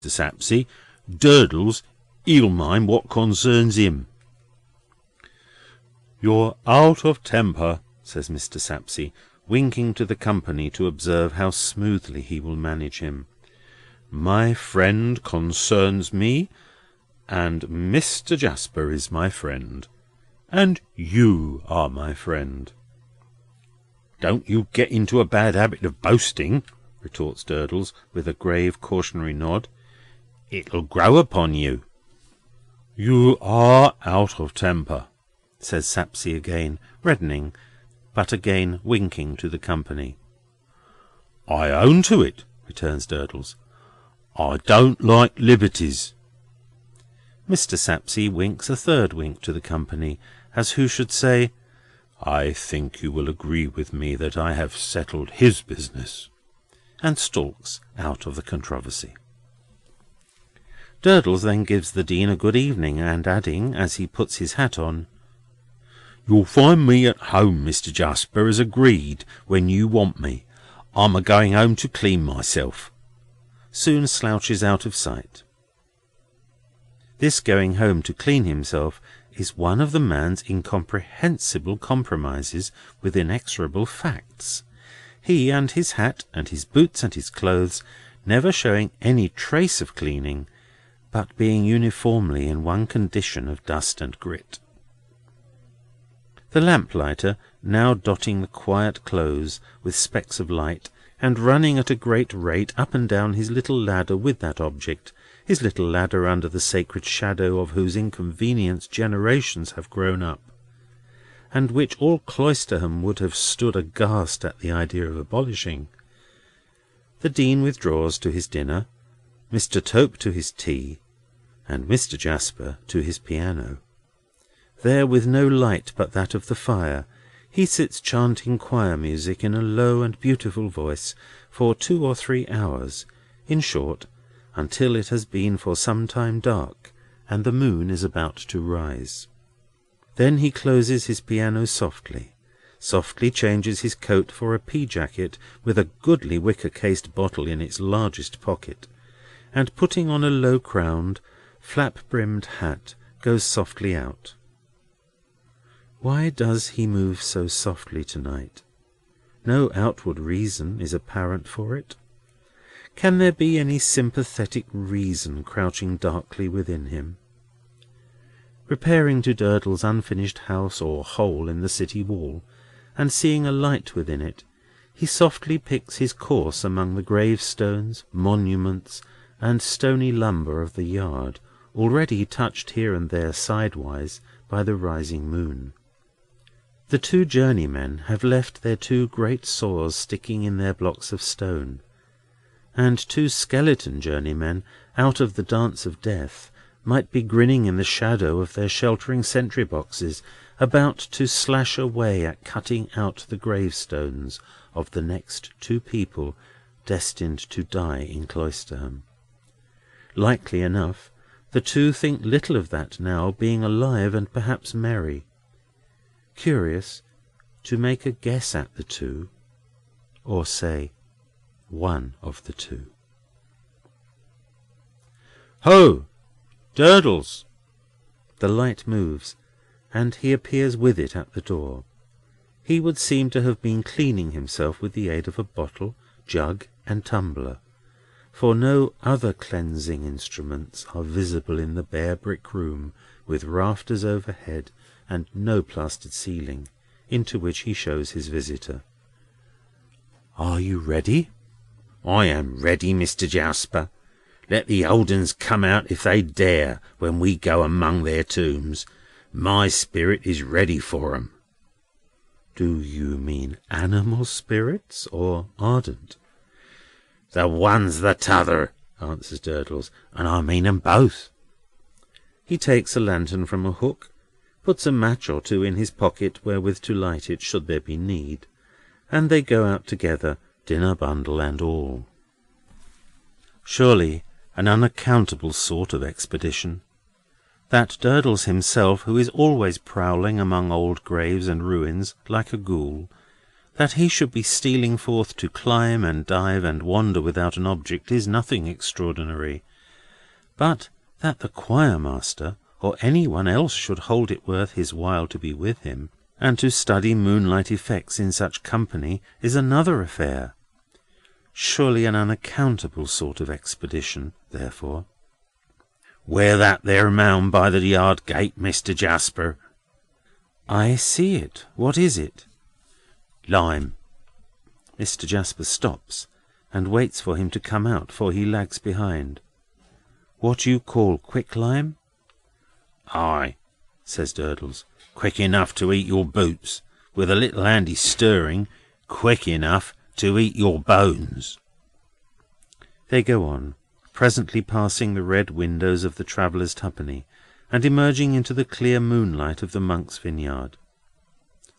Sapsea. Durdles, he'll mind what concerns him." "You're out of temper," says Mr. Sapsea, winking to the company to observe how smoothly he will manage him. "My friend concerns me, and Mr. Jasper is my friend, and you are my friend." "Don't you get into a bad habit of boasting," retorts Durdles, with a grave cautionary nod. "It'll grow upon you." "You are out of temper," says Sapsea again, reddening, but again winking to the company. "I own to it," returns Durdles. "I don't like liberties." Mr. Sapsea winks a third wink to the company, as who should say, "I think you will agree with me that I have settled his business," and stalks out of the controversy. Durdles then gives the Dean a good evening, and adding, as he puts his hat on, "You'll find me at home, Mr. Jasper, as agreed, when you want me. I'm a-going home to clean myself," soon slouches out of sight. This going home to clean himself is one of the man's incomprehensible compromises with inexorable facts. He and his hat, and his boots, and his clothes, never showing any trace of cleaning, but being uniformly in one condition of dust and grit. The lamplighter, now dotting the quiet close with specks of light, and running at a great rate up and down his little ladder with that object, his little ladder under the sacred shadow of whose inconvenience generations have grown up, and which all Cloisterham would have stood aghast at the idea of abolishing. The Dean withdraws to his dinner, Mr. Tope to his tea, and Mr. Jasper to his piano. There, with no light but that of the fire, he sits chanting choir music in a low and beautiful voice for 2 or 3 hours, in short, until it has been for some time dark, and the moon is about to rise. Then he closes his piano softly changes his coat for a pea-jacket with a goodly wicker-cased bottle in its largest pocket, and putting on a low-crowned, flap-brimmed hat, goes softly out. Why does he move so softly tonight? No outward reason is apparent for it. Can there be any sympathetic reason crouching darkly within him? Repairing to Durdles' unfinished house or hole in the city wall, and seeing a light within it, he softly picks his course among the gravestones, monuments, and stony lumber of the yard, already touched here and there sidewise by the rising moon. The 2 journeymen have left their 2 great saws sticking in their blocks of stone, and 2 skeleton journeymen, out of the dance of death, might be grinning in the shadow of their sheltering sentry-boxes, about to slash away at cutting out the gravestones of the next 2 people destined to die in Cloisterham. Likely enough, the 2 think little of that now, being alive and perhaps merry. Curious to make a guess at the 2, or say, one of the 2. "Ho! Durdles!" The light moves, and he appears with it at the door. He would seem to have been cleaning himself with the aid of a bottle, jug, and tumbler, for no other cleansing instruments are visible in the bare brick room, with rafters overhead and no plastered ceiling, into which he shows his visitor. "Are you ready?" "I am ready, Mr. Jasper. Let the old 'uns come out if they dare, when we go among their tombs. My spirit is ready for 'em." "Do you mean animal spirits, or ardent?" "The one's the t'other," answers Durdles, "and I mean 'em both." He takes a lantern from a hook, puts a match or 2 in his pocket wherewith to light it should there be need, and they go out together, dinner bundle and all. Surely an unaccountable sort of expedition. That Durdles himself, who is always prowling among old graves and ruins like a ghoul, that he should be stealing forth to climb and dive and wander without an object, is nothing extraordinary, but that the choir-master or any one else should hold it worth his while to be with him, and to study moonlight effects in such company, is another affair. Surely an unaccountable sort of expedition, therefore. "Where that there mound by the yard gate, Mr. Jasper?" "I see it. What is it?" "Lime." Mr. Jasper stops, and waits for him to come out, for he lags behind. "What you call quicklime?" "Ay," says Durdles, "quick enough to eat your boots, with a little handy stirring, quick enough to eat your bones." They go on, presently passing the red windows of the Travellers' Twopenny, and emerging into the clear moonlight of the Monk's Vineyard.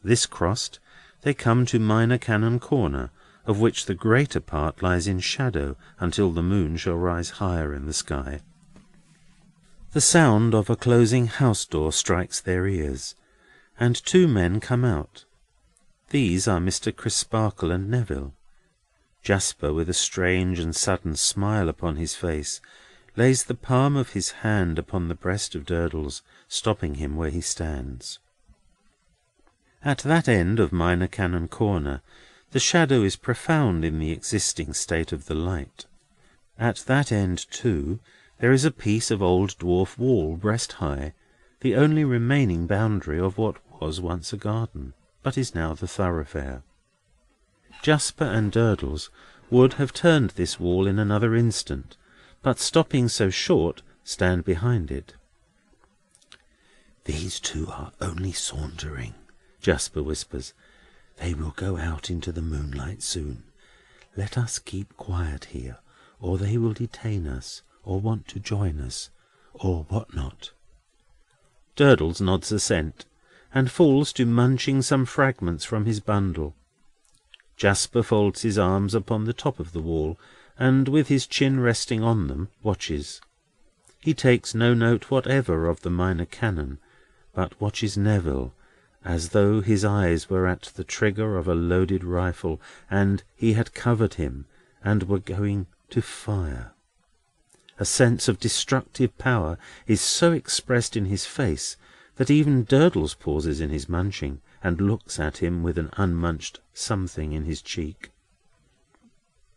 This crossed, they come to Minor Canon Corner, of which the greater part lies in shadow until the moon shall rise higher in the sky. The sound of a closing house door strikes their ears, and two men come out. These are Mr. Crisparkle and Neville. Jasper, with a strange and sudden smile upon his face, lays the palm of his hand upon the breast of Durdles, stopping him where he stands. At that end of Minor Canon Corner, the shadow is profound in the existing state of the light. At that end, too, there is a piece of old dwarf wall, breast high, the only remaining boundary of what was once a garden, but is now the thoroughfare. Jasper and Durdles would have turned this wall in another instant, but stopping so short, stand behind it. "These two are only sauntering," Jasper whispers. "They will go out into the moonlight soon. Let us keep quiet here, or they will detain us, or want to join us, or what not." Durdles nods assent, and falls to munching some fragments from his bundle. Jasper folds his arms upon the top of the wall, and with his chin resting on them, watches. He takes no note whatever of the Minor Canon, but watches Neville, as though his eyes were at the trigger of a loaded rifle, and he had covered him, and were going to fire. A sense of destructive power is so expressed in his face that even Durdles pauses in his munching, and looks at him with an unmunched something in his cheek.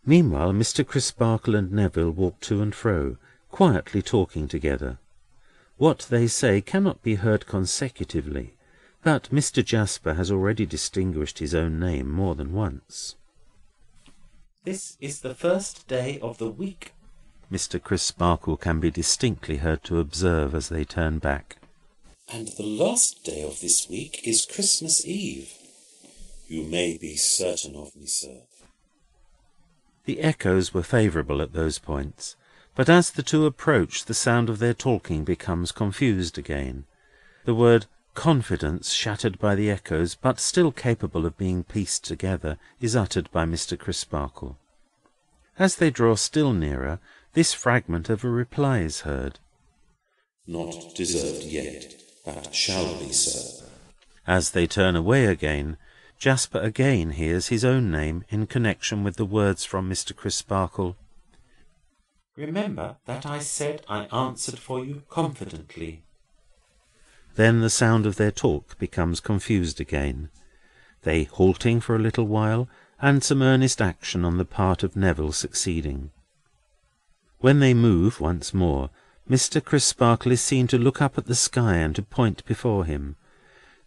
Meanwhile, Mr. Crisparkle and Neville walk to and fro, quietly talking together. What they say cannot be heard consecutively, but Mr. Jasper has already distinguished his own name more than once. "This is the first day of the week," Mr. Crisparkle can be distinctly heard to observe as they turn back. "And the last day of this week is Christmas Eve. You may be certain of me, sir." The echoes were favourable at those points, but as the two approach, the sound of their talking becomes confused again. The word confidence, shattered by the echoes, but still capable of being pieced together, is uttered by Mr. Crisparkle. As they draw still nearer, this fragment of a reply is heard. "Not deserved yet, but shall be, sir." As they turn away again, Jasper again hears his own name in connection with the words from Mr. Crisparkle. "Remember that I said I answered for you confidently." Then the sound of their talk becomes confused again, they halting for a little while, and some earnest action on the part of Neville succeeding. When they move once more, Mr. Crisparkle is seen to look up at the sky and to point before him.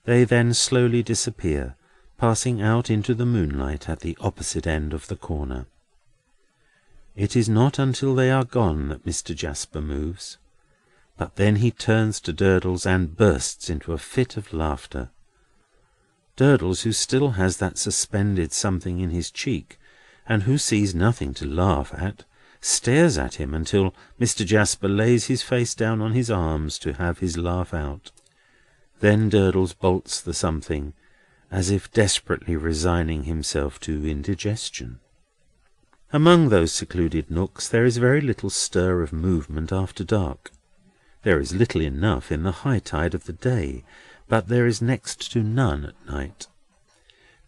They then slowly disappear, passing out into the moonlight at the opposite end of the corner. It is not until they are gone that Mr. Jasper moves, but then he turns to Durdles and bursts into a fit of laughter. Durdles, who still has that suspended something in his cheek, and who sees nothing to laugh at, stares at him until Mr. Jasper lays his face down on his arms to have his laugh out. Then Durdles bolts the something, as if desperately resigning himself to indigestion. Among those secluded nooks there is very little stir of movement after dark. There is little enough in the high tide of the day, but there is next to none at night.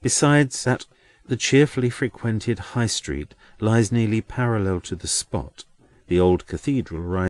Besides that, the cheerfully frequented High Street lies nearly parallel to the spot, the old cathedral rising